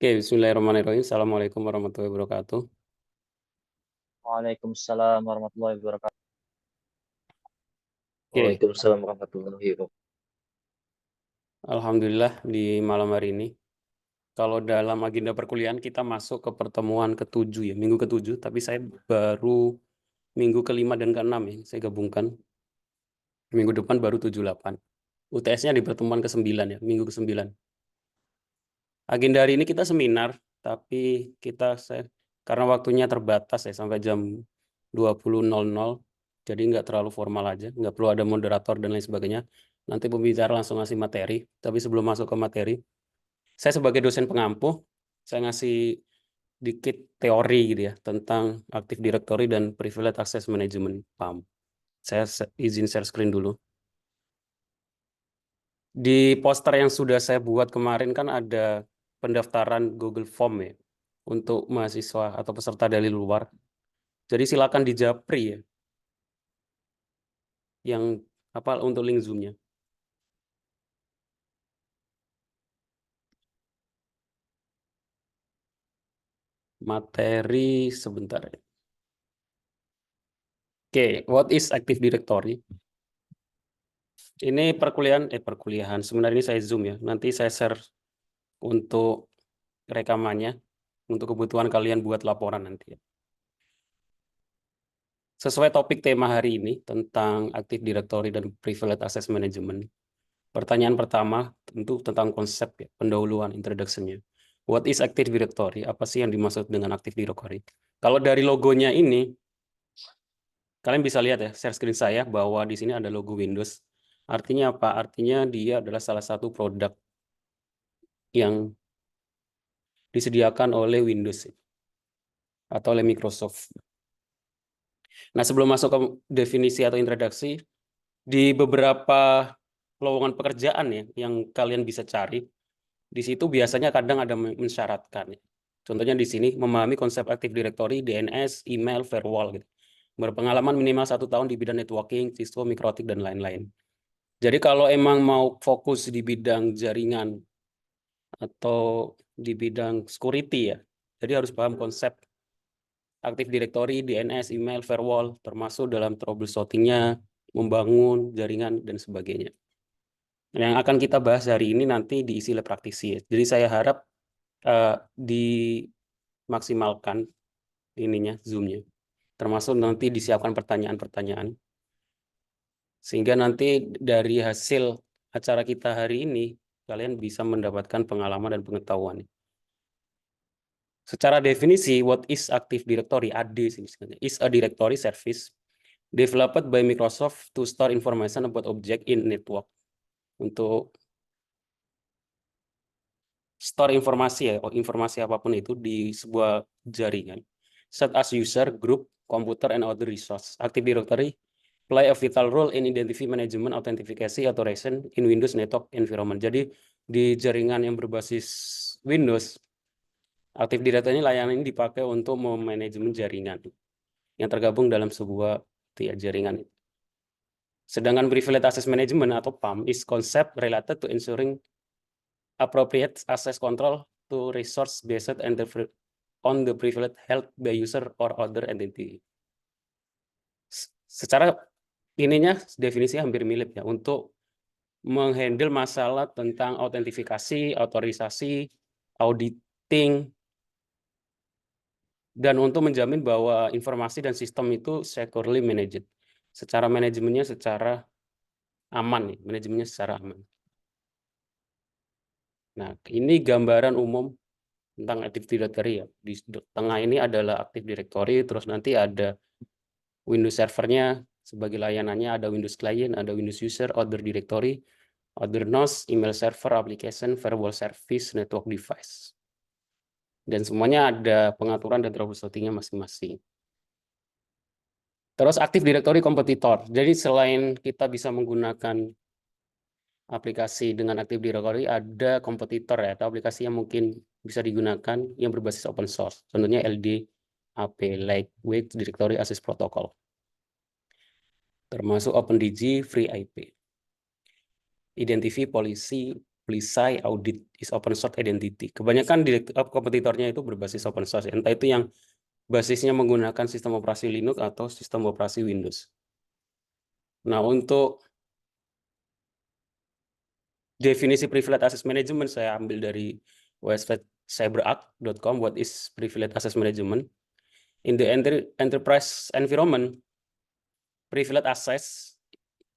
Oke, bismillahirrahmanirrahim. Assalamualaikum warahmatullahi wabarakatuh. Waalaikumsalam warahmatullahi wabarakatuh. Oke, Waalaikumsalam warahmatullahi wabarakatuh. alhamdulillah di malam hari ini. Kalau dalam agenda perkuliahan kita masuk ke pertemuan ke-7 ya, minggu ke-7, tapi saya baru minggu ke-5 dan ke-6 ya, saya gabungkan. Minggu depan baru 7-8. UTS-nya di pertemuan ke-9 ya, minggu ke-9. Agenda hari ini kita seminar, tapi karena waktunya terbatas ya sampai jam 20.00, jadi nggak terlalu formal aja, nggak perlu ada moderator dan lain sebagainya. Nanti pembicara langsung ngasih materi, tapi sebelum masuk ke materi, saya sebagai dosen pengampu, saya ngasih dikit teori gitu ya tentang Active Directory dan Privileged Access Management PAM. Saya izin share screen dulu. Di poster yang sudah saya buat kemarin kan ada pendaftaran Google Form ya untuk mahasiswa atau peserta dari luar. Jadi silakan dijapri ya yang apa untuk link Zoom-nya. Materi sebentar ya. Oke, what is Active Directory? Ini perkuliahan. Sebenarnya ini saya Zoom ya. Nanti saya share untuk rekamannya untuk kebutuhan kalian buat laporan nanti ya. Sesuai topik tema hari ini tentang Active Directory dan Privileged Access Management. Pertanyaan pertama tentu tentang konsep ya, pendahuluan, introduction-nya. What is Active Directory? Apa sih yang dimaksud dengan Active Directory? Kalau dari logonya ini, kalian bisa lihat ya, share screen saya bahwa di sini ada logo Windows. Artinya apa? Artinya dia adalah salah satu produk yang disediakan oleh Windows atau oleh Microsoft. Nah, sebelum masuk ke definisi atau introduksi, di beberapa lowongan pekerjaan ya yang kalian bisa cari, di situ biasanya kadang ada mensyaratkan. Contohnya di sini, memahami konsep Active Directory, DNS, email, firewall. Gitu. Berpengalaman minimal 1 tahun di bidang networking, Cisco, Mikrotik, dan lain-lain. Jadi kalau emang mau fokus di bidang jaringan atau di bidang security ya, jadi harus paham konsep Active Directory, DNS, email, firewall, termasuk dalam troubleshooting-nya, membangun jaringan, dan sebagainya. Yang akan kita bahas hari ini nanti diisi oleh praktisi. Jadi saya harap dimaksimalkan ininya, Zoom-nya. Termasuk nanti disiapkan pertanyaan-pertanyaan. Sehingga nanti dari hasil acara kita hari ini, kalian bisa mendapatkan pengalaman dan pengetahuan. Secara definisi, what is Active Directory? AD sih sebenarnya. Is a directory service developed by Microsoft to store information about object in network. Untuk store informasi ya, informasi apapun itu di sebuah jaringan. Such as user, group, computer, and other resource. Active Directory play a vital role in identity management, authentication, authorization in Windows network environment. Jadi di jaringan yang berbasis Windows, Active Directory layanan ini dipakai untuk memanajemen jaringan yang tergabung dalam sebuah jaringan. Sedangkan Privileged Access Management atau PAM is concept related to ensuring appropriate access control to resource based and on the privilege held by user or other entity. Secara ininya definisi hampir mirip ya untuk menghandle masalah tentang autentifikasi, otorisasi, auditing, dan untuk menjamin bahwa informasi dan sistem itu securely managed. Secara manajemennya secara aman, manajemennya secara aman. Nah, ini gambaran umum tentang Active Directory ya. Di tengah ini adalah Active Directory, terus nanti ada Windows servernya sebagai layanannya, ada Windows Client, ada Windows User, Other Directory, Other NOS, email server, application, firewall service, network device. Dan semuanya ada pengaturan dan troubleshooting-nya masing-masing. Terus Active Directory kompetitor. Jadi selain kita bisa menggunakan aplikasi dengan Active Directory, ada kompetitor ya, atau aplikasi yang mungkin bisa digunakan yang berbasis open source. Contohnya LDAP, Lightweight Directory Access Protocol. Termasuk OpenDigi, FreeIP. Identify Policy, Plisai Audit is open source identity. Kebanyakan kompetitornya itu berbasis open source. Entah itu yang basisnya menggunakan sistem operasi Linux atau sistem operasi Windows. Nah, untuk definisi privileged access management saya ambil dari website cyberark.com. What is privileged access management? In the enterprise environment, privileged access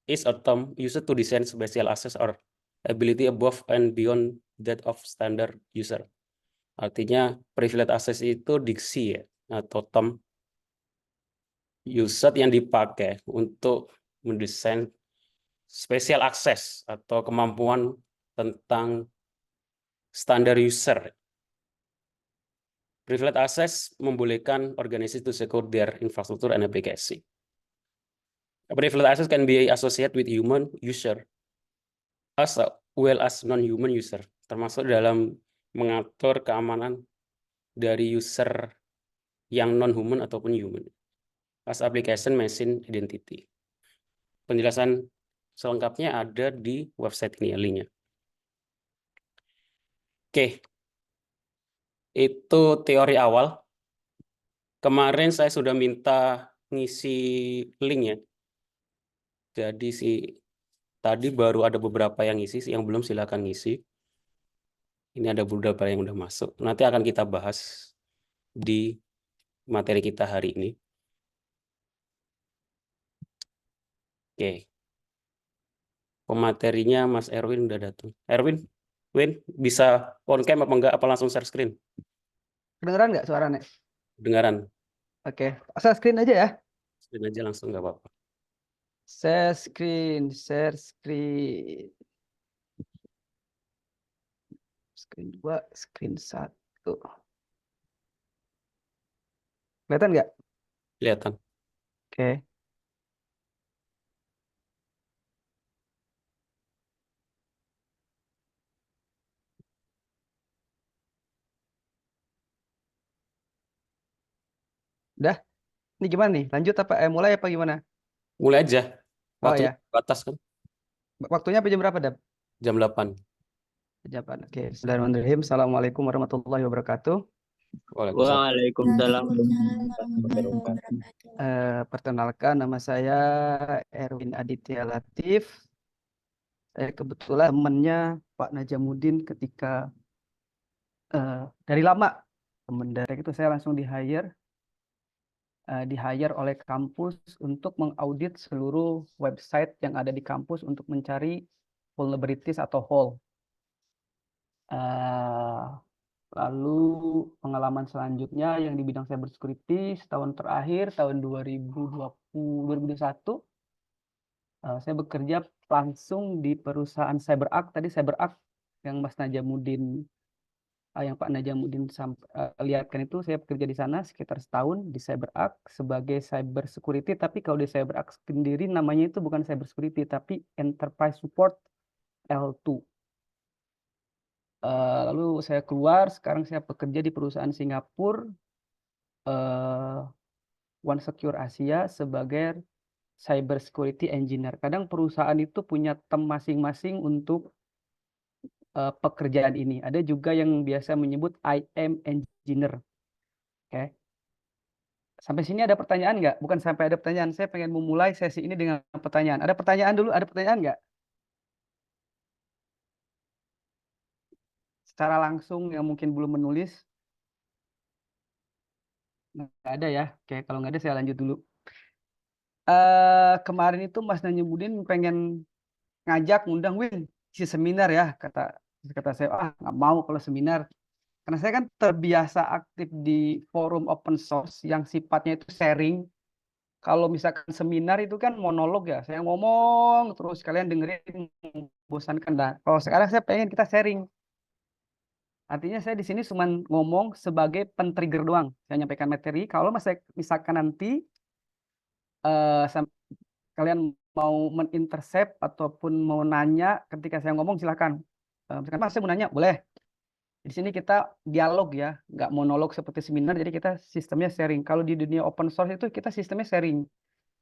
is a term used to design special access or ability above and beyond that of standard user. Artinya privileged access itu diksi ya, atau term user yang dipakai untuk mendesain special access atau kemampuan tentang standar user. Privileged access membolehkan organisasi to secure their infrastructure and application. Privileged access can be associated with human user as well as non-human user, termasuk dalam mengatur keamanan dari user yang non-human ataupun human. As application machine identity. Penjelasan selengkapnya ada di website ini ya, linknya. Oke, itu teori awal. Kemarin saya sudah minta ngisi link ya. Jadi tadi baru ada beberapa yang ngisi, yang belum silakan ngisi. Ini ada beberapa yang udah masuk. Nanti akan kita bahas di materi kita hari ini. Oke. Pematerinya Mas Erwin udah datang. Erwin, bisa on cam apa enggak? Apa langsung share screen? Kedengeran nggak suaranya? Dengaran. Oke, share screen aja ya. Screen aja langsung nggak apa-apa. Share screen. Screen 2, screen 1. Kelihatan nggak? Kelihatan. Oke. Udah? Ini gimana nih? Lanjut apa? Mulai apa gimana? Mulai aja. Oh Waktu ya. batas kan? Waktunya jam berapa, Dap? Jam 8. Jam 8. Oke. Bismillahirrahmanirrahim. Assalamualaikum warahmatullahi wabarakatuh. Waalaikumsalam. Waalaikumsalam. Perkenalkan, nama saya Erwin Aditya Latif. Saya kebetulan temannya Pak Najamuddin ketika dari lama. Teman dari itu saya langsung di-hire oleh kampus untuk mengaudit seluruh website yang ada di kampus untuk mencari vulnerabilities atau hole. Lalu pengalaman selanjutnya yang di bidang cybersecurity setahun terakhir tahun 2021 saya bekerja langsung di perusahaan CyberArk. Tadi CyberArk yang Mas Najamuddin yang Pak Najamuddin lihatkan itu, saya bekerja di sana sekitar setahun di CyberArk sebagai cyber security. Tapi kalau di CyberArk sendiri namanya itu bukan cyber security tapi enterprise support L2. Lalu saya keluar, sekarang saya bekerja di perusahaan Singapura One Secure Asia sebagai cyber security engineer. Kadang perusahaan itu punya tim masing-masing untuk pekerjaan ini. Ada juga yang biasa menyebut IM engineer. Oke. Sampai sini ada pertanyaan nggak? Bukan sampai ada pertanyaan. Saya pengen memulai sesi ini dengan pertanyaan. Ada pertanyaan dulu? Ada pertanyaan nggak? Secara langsung yang mungkin belum menulis. Nggak ada ya. Oke, kalau nggak ada saya lanjut dulu. Kemarin itu Mas Najamuddin pengen ngundang Win isi seminar ya. Kata saya, nggak mau kalau seminar. Karena saya kan terbiasa aktif di forum open source yang sifatnya itu sharing. Kalau misalkan seminar itu kan monolog ya. Saya ngomong terus kalian dengerin, membosankan. Nah, kalau sekarang saya pengen kita sharing. Artinya saya di sini cuma ngomong sebagai pen-trigger doang. Saya nyampaikan materi. Kalau misalkan nanti kalian mau men-intercept ataupun mau nanya ketika saya ngomong, silakan. Misalkan Mas, saya mau nanya, boleh. Di sini kita dialog ya, nggak monolog seperti seminar. Jadi kita sistemnya sharing. Kalau di dunia open source itu kita sistemnya sharing.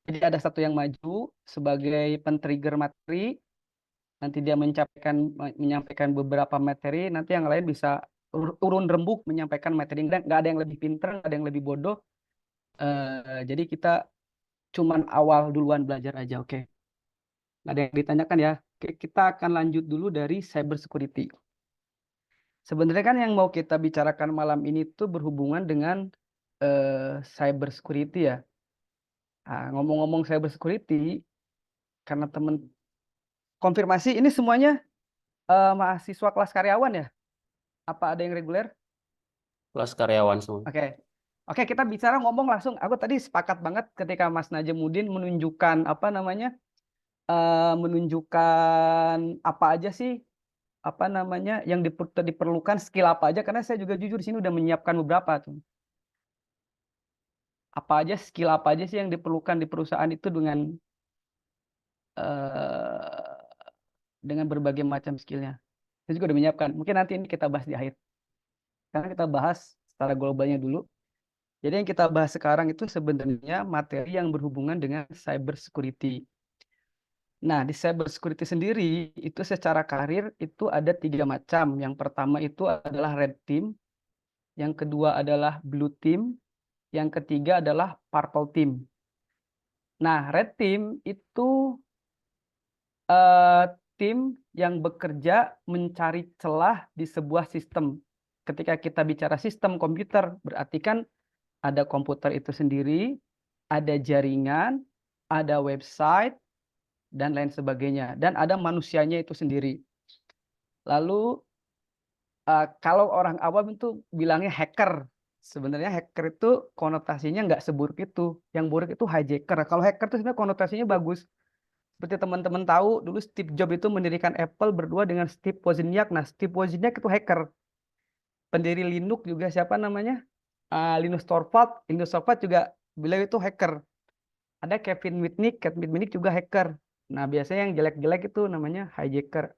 Jadi ada satu yang maju sebagai pen-trigger materi. nanti dia menyampaikan beberapa materi, nanti yang lain bisa urun rembuk menyampaikan materi. Nggak ada yang lebih pinter, nggak ada yang lebih bodoh. Jadi kita cuman awal duluan belajar aja, oke. Nggak ada yang ditanyakan ya. Oke, kita akan lanjut dulu dari cyber security. Sebenarnya kan yang mau kita bicarakan malam ini tuh berhubungan dengan cyber security ya. Nah, ngomong-ngomong cyber security, karena temen konfirmasi ini semuanya mahasiswa kelas karyawan ya? Apa ada yang reguler? Kelas karyawan semua. Oke. Oke, kita bicara ngomong langsung. Aku tadi sepakat banget ketika Mas Najamuddin menunjukkan apa namanya? Menunjukkan apa aja sih apa namanya yang diperlukan, skill apa aja, karena saya juga jujur di sini udah menyiapkan beberapa tuh. Apa aja skill apa aja sih yang diperlukan di perusahaan itu eh, dengan berbagai macam skillnya. Saya juga udah menyiapkan. Mungkin nanti ini kita bahas di akhir. Karena kita bahas secara globalnya dulu. Jadi yang kita bahas sekarang itu sebenarnya materi yang berhubungan dengan cyber security. Nah, di cyber security sendiri itu secara karir itu ada 3 macam. Yang pertama itu adalah red team, yang kedua adalah blue team, yang ketiga adalah purple team. Nah, red team itu tim yang bekerja mencari celah di sebuah sistem. Ketika kita bicara sistem komputer, berarti kan ada komputer itu sendiri, ada jaringan, ada website, dan lain sebagainya. Dan ada manusianya itu sendiri. Lalu kalau orang awam itu bilangnya hacker. Sebenarnya hacker itu konotasinya nggak seburuk itu. Yang buruk itu hijacker. Kalau hacker itu sebenarnya konotasinya bagus. Seperti teman-teman tahu, dulu Steve Jobs itu mendirikan Apple berdua dengan Steve Wozniak. Nah, Steve Wozniak itu hacker. Pendiri Linux juga siapa namanya? Linus Torvalds. Linus Torvalds juga beliau itu hacker. Ada Kevin Mitnick juga hacker. Nah, biasanya yang jelek-jelek itu namanya hijacker.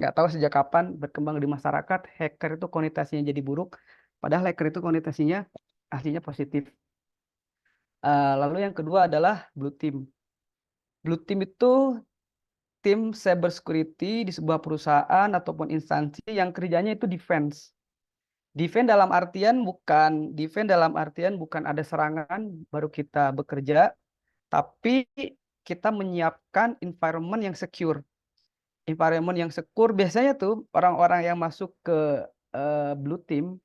Nggak tahu sejak kapan berkembang di masyarakat, hacker itu konotasinya jadi buruk. Padahal hacker itu konotasinya aslinya positif. Lalu yang kedua adalah blue team. Blue team itu tim cyber security di sebuah perusahaan ataupun instansi yang kerjanya itu defense. Defense dalam artian bukan ada serangan baru kita bekerja, tapi kita menyiapkan environment yang secure. Environment yang secure biasanya tuh orang-orang yang masuk ke blue team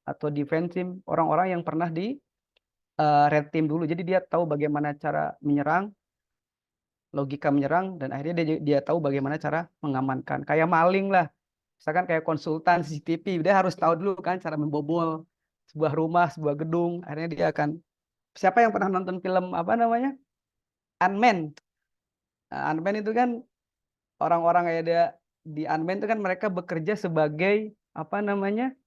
atau defense team, orang-orang yang pernah di red team dulu. Jadi dia tahu bagaimana cara menyerang, logika menyerang, dan akhirnya dia tahu bagaimana cara mengamankan. Kayak maling lah. Misalkan kayak konsultan CCTV, dia harus tahu dulu kan cara membobol sebuah rumah, sebuah gedung. Akhirnya dia akan, siapa yang pernah nonton film apa namanya? Unmanned. Nah, Unmanned itu kan orang-orang kayak dia di Unmanned itu kan mereka bekerja sebagai apa namanya?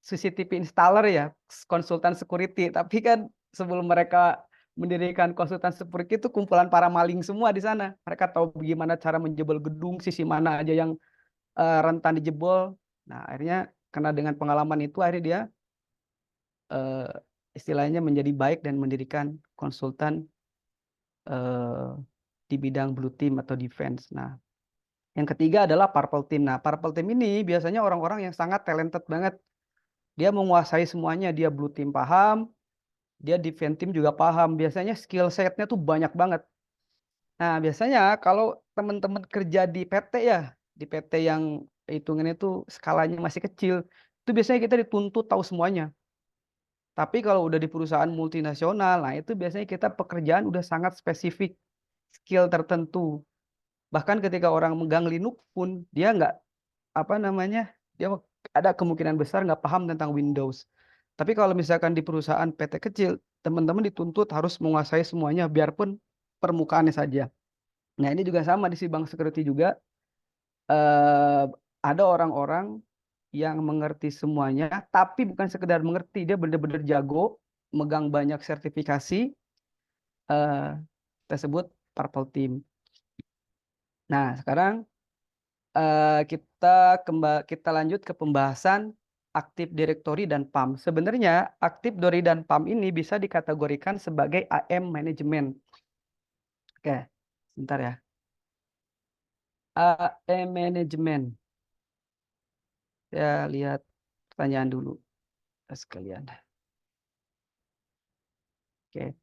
CCTV installer ya, konsultan security. Tapi kan sebelum mereka mendirikan konsultan security itu kumpulan para maling semua di sana. Mereka tahu bagaimana cara menjebol gedung, sisi mana aja yang rentan dijebol. Nah, akhirnya karena dengan pengalaman itu akhirnya dia istilahnya menjadi baik dan mendirikan konsultan di bidang blue team atau defense. Nah, yang ketiga adalah purple team. Nah, purple team ini biasanya orang-orang yang sangat talented banget. Dia menguasai semuanya. Dia blue team paham, dia defense team juga paham. Biasanya skill setnya tuh banyak banget. Nah, biasanya kalau teman-teman kerja di PT ya, di PT yang hitungannya itu skalanya masih kecil, itu biasanya kita dituntut tahu semuanya. Tapi kalau udah di perusahaan multinasional, nah itu biasanya kita pekerjaan udah sangat spesifik, skill tertentu. Bahkan ketika orang megang Linux pun dia nggak apa namanya, dia ada kemungkinan besar nggak paham tentang Windows. Tapi kalau misalkan di perusahaan PT kecil, teman-teman dituntut harus menguasai semuanya, biarpun permukaannya saja. Nah, ini juga sama di si Bank Security juga. Ada orang-orang yang mengerti semuanya, tapi bukan sekedar mengerti, dia benar-benar jago, megang banyak sertifikasi, tersebut purple team. Nah, sekarang kita lanjut ke pembahasan Active Directory dan PAM. Sebenarnya Active Directory dan PAM ini bisa dikategorikan sebagai AM management. Oke, sebentar ya. AE manajemen. Ya lihat pertanyaan dulu sekalian. Oke.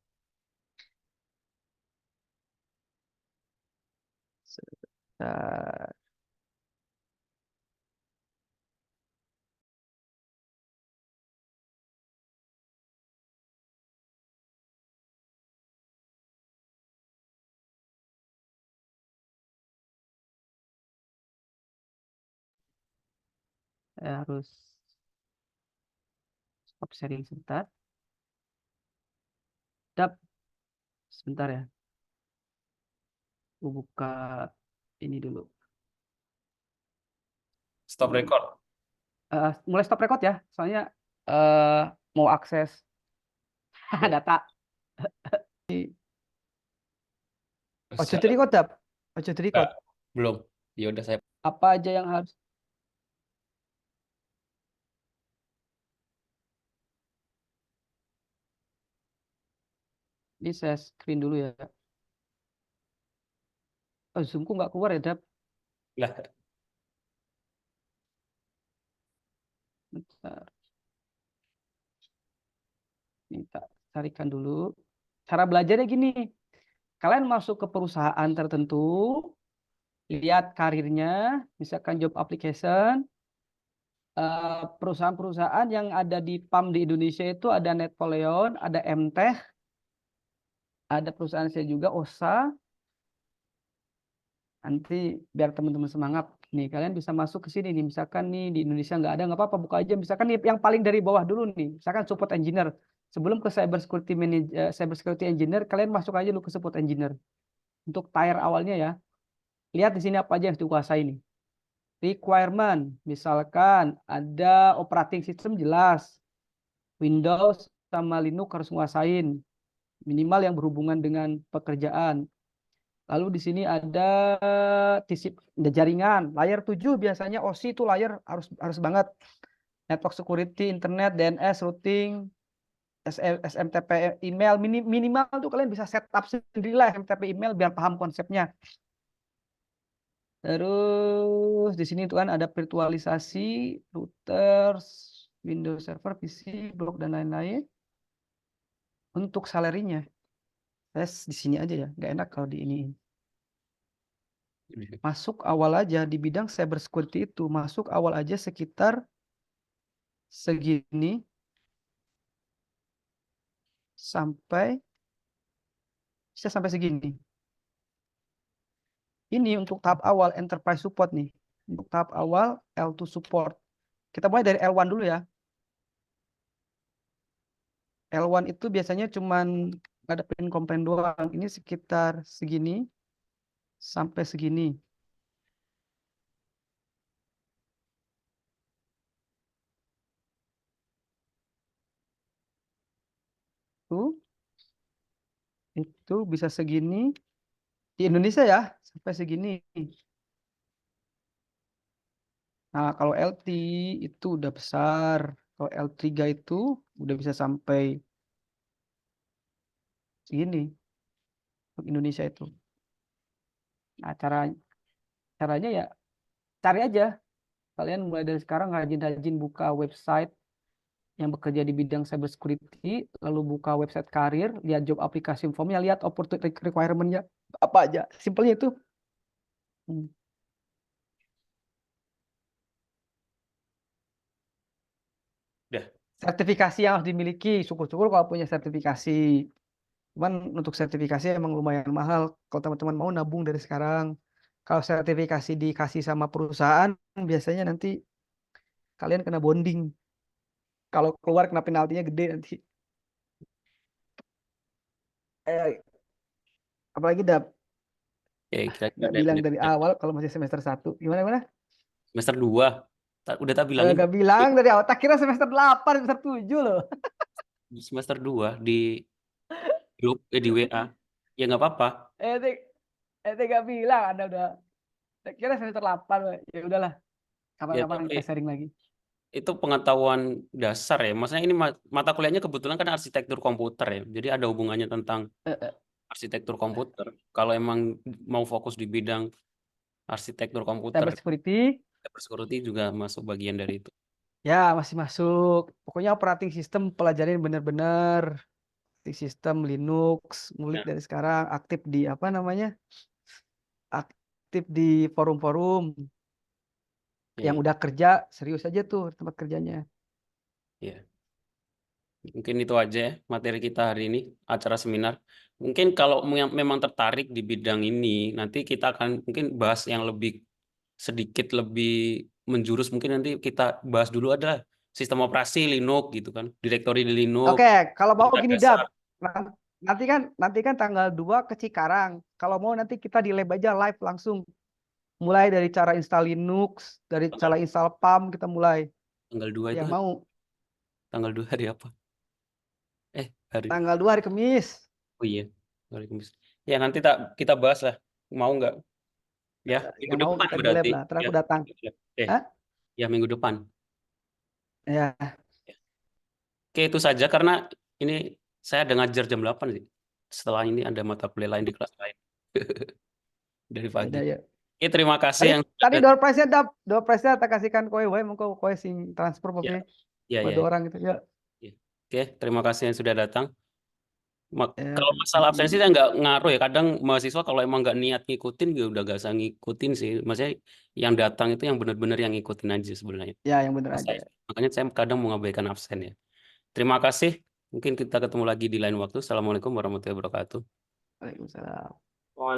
Sebentar. Saya harus stop sharing sebentar. Sebentar ya. Aku buka ini dulu. Stop record. Mulai stop record ya. Soalnya eh mau akses data. Ojo Saya- di record, Dap. Ojo di record. Belum. Ya udah saya Apa aja yang harus ini saya screen dulu ya. Oh, Zoom-ku nggak keluar ya, Dap. lah. Bentar. Minta carikan dulu. Cara belajarnya gini. Kalian masuk ke perusahaan tertentu, lihat karirnya, misalkan job application, perusahaan-perusahaan yang ada di PAM di Indonesia itu ada Netpoleon, ada MTech, ada perusahaan saya juga, OSA. Nanti biar teman-teman semangat. Nih, kalian bisa masuk ke sini nih. Misalkan nih di Indonesia nggak ada, nggak apa-apa, buka aja. Misalkan nih, yang paling dari bawah dulu nih. Misalkan support engineer. Sebelum ke cyber security engineer, kalian masuk aja dulu ke support engineer. Untuk tier awalnya ya. Lihat di sini apa aja yang dikuasai nih. Requirement, misalkan ada operating system jelas. Windows sama Linux harus nguasain. Minimal yang berhubungan dengan pekerjaan. Lalu di sini ada jaringan, layer 7 biasanya OSI itu layer harus banget. Network security, internet, DNS, routing, SMTP email minimal tuh kalian bisa setup sendiri lah SMTP email biar paham konsepnya. Terus di sini tuh kan ada virtualisasi, routers, Windows Server, PC, blok dan lain-lain. Untuk salarinya, di sini aja ya, nggak enak kalau di ini. Masuk awal aja di bidang cyber security itu, masuk awal aja sekitar segini bisa sampai segini. Ini untuk tahap awal enterprise support nih. Untuk tahap awal L2 support. Kita mulai dari L1 dulu ya. L1 itu biasanya cuman ngadepin komplain doang. Ini sekitar segini sampai segini. Itu bisa segini. Di Indonesia ya, sampai segini. Nah, kalau LT itu udah besar. Kalau L3 itu udah bisa sampai segini. Untuk Indonesia itu. Nah, caranya ya cari aja. Kalian mulai dari sekarang rajin-rajin buka website yang bekerja di bidang cyber security, lalu buka website karir, lihat job application formnya, lihat opportunity requirement-nya apa aja. Simpelnya itu. Sertifikasi yang harus dimiliki, syukur-syukur kalau punya sertifikasi. Cuman untuk sertifikasi emang lumayan mahal kalau teman-teman mau nabung dari sekarang. Kalau sertifikasi dikasih sama perusahaan, biasanya nanti kalian kena bonding. Kalau keluar kena penaltinya gede nanti. Apalagi udah nggak bilang dari awal kalau masih semester 1. Gimana? Semester 2. Udah tak bilangin Nggak bilang dari awal. Tak kira semester 8, semester 7 loh. semester 2 di grup di WA. Ya nggak apa-apa. Nggak bilang. Anda udah. Tak kira semester 8. Ya udahlah. Ya, Kapan-kapan tapi kita sharing lagi. itu pengetahuan dasar ya. Maksudnya ini mata kuliahnya kebetulan kan arsitektur komputer ya. Jadi ada hubungannya tentang arsitektur komputer. Kalau emang mau fokus di bidang arsitektur komputer, Cyber security, cyber security juga masuk bagian dari itu. ya masih masuk. Pokoknya operating system pelajarin bener-bener. Operating system Linux, ngulik Ya, dari sekarang, aktif di apa namanya? Aktif di forum-forum. ya, Yang udah kerja, serius aja tuh tempat kerjanya. ya. Mungkin itu aja ya materi kita hari ini, acara seminar. Mungkin kalau memang tertarik di bidang ini, nanti kita akan mungkin bahas yang sedikit lebih menjurus. Mungkin nanti kita bahas dulu adalah sistem operasi Linux gitu kan, direktori di Linux, Oke, kalau mau berita gini dasar. Dap. Nanti kan tanggal 2 ke Cikarang. Kalau mau nanti kita di lab aja live langsung. Mulai dari cara install Linux, dari cara install PAM kita mulai. Tanggal 2 itu Yang mau tanggal 2 hari apa? Hari. tanggal 2 hari Kamis. Oh iya, hari Kamis. Ya nanti kita bahas lah. Mau nggak? Ya, minggu Yang mau depan kita di lab berarti. lah. Terus Ya, aku datang. Hah? ya minggu depan. Ya, Oke, itu saja karena ini saya ada ngajar jam 8 sih. Setelah ini ada mata kuliah lain di kelas lain. Dari pagi. beda ya. Oke, terima kasih yang Tadi door prize-nya Dap, door prize-nya tak kasihkan kowe wae mengko kowe sing transfer pokoknya. ya, Buat ya. 2 orang gitu ya. Oke, terima kasih yang sudah datang. Ya, Kalau masalah absensi saya nggak ngaruh ya. Kadang mahasiswa kalau emang nggak niat ngikutin ya udah nggak usah ngikutin sih. Maksudnya yang datang itu yang benar-benar yang ngikutin aja sebenarnya. Ya, yang bener aja. Makanya saya kadang mengabaikan absen ya. Terima kasih. Mungkin kita ketemu lagi di lain waktu. Assalamualaikum warahmatullahi wabarakatuh. Waalaikumsalam.